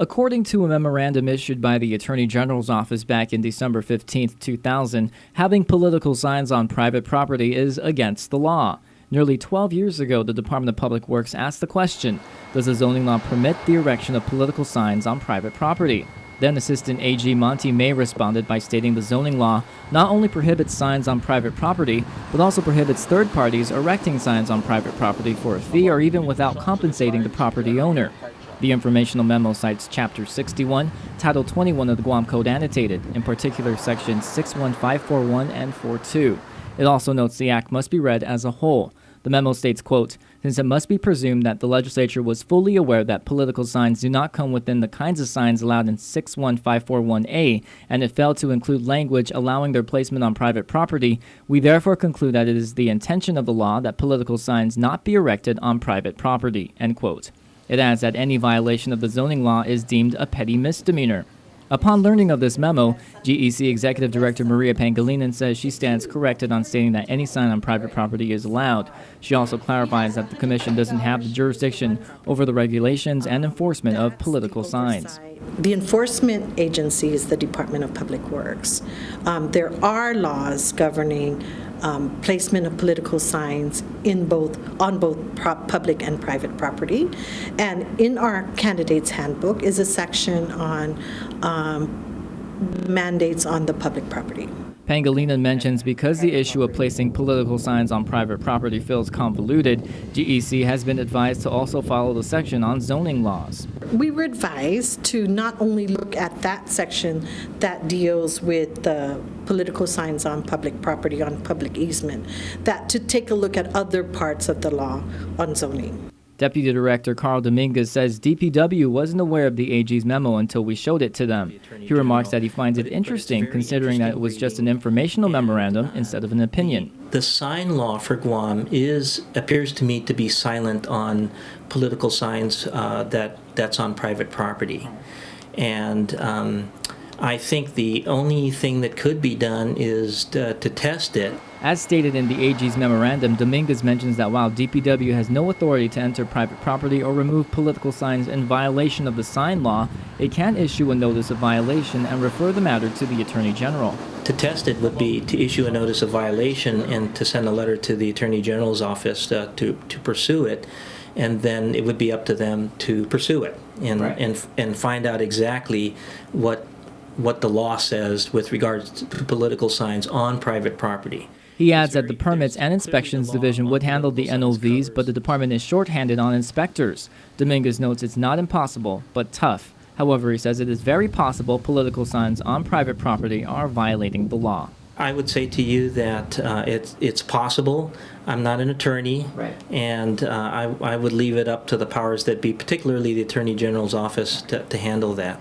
According to a memorandum issued by the Attorney General's office back in December 15, 2000, having political signs on private property is against the law. Nearly 12 years ago, the Department of Public Works asked the question, does the zoning law permit the erection of political signs on private property? Then Assistant AG Monty May responded by stating the zoning law not only prohibits signs on private property, but also prohibits third parties erecting signs on private property for a fee or even without compensating the property owner. The informational memo cites Chapter 61, Title 21 of the Guam Code annotated, in particular Sections 61541 and 42. It also notes the act must be read as a whole. The memo states, quote, since it must be presumed that the legislature was fully aware that political signs do not come within the kinds of signs allowed in 61541A, and it failed to include language allowing their placement on private property, we therefore conclude that it is the intention of the law that political signs not be erected on private property, end quote. It adds that any violation of the zoning law is deemed a petty misdemeanor. Upon learning of this memo, GEC Executive Director Maria Pangilinan says she stands corrected on stating that any sign on private property is allowed. She also clarifies that the Commission doesn't have the jurisdiction over the regulations and enforcement of political signs. The enforcement agency is the Department of Public Works. There are laws governing placement of political signs on both public and private property. And in our candidate's handbook is a section on mandates on the public property. Pangilinan mentions because the issue of placing political signs on private property feels convoluted, GEC has been advised to also follow the section on zoning laws. We were advised to not only look at that section that deals with the political signs on public property, on public easement, that to take a look at other parts of the law on zoning. Deputy Director Carl Dominguez says DPW wasn't aware of the AG's memo until we showed it to them. He remarks that he finds it interesting considering that it was just an informational memorandum instead of an opinion. The sign law for Guam appears to me to be silent on political signs that's on private property. And I think the only thing that could be done is to test it. As stated in the AG's memorandum, Dominguez mentions that while DPW has no authority to enter private property or remove political signs in violation of the sign law, it can issue a notice of violation and refer the matter to the Attorney General. To test it would be to issue a notice of violation and to send a letter to the Attorney General's office to pursue it, and then it would be up to them to pursue it and find out exactly what the law says with regards to political signs on private property. He adds that the Permits and Inspections Division would handle the NOVs, but the department is shorthanded on inspectors. Dominguez notes it's not impossible, but tough. However, he says it is very possible political signs on private property are violating the law. I would say to you that it's possible. I'm not an attorney, and I would leave it up to the powers that be, particularly the Attorney General's office, to handle that.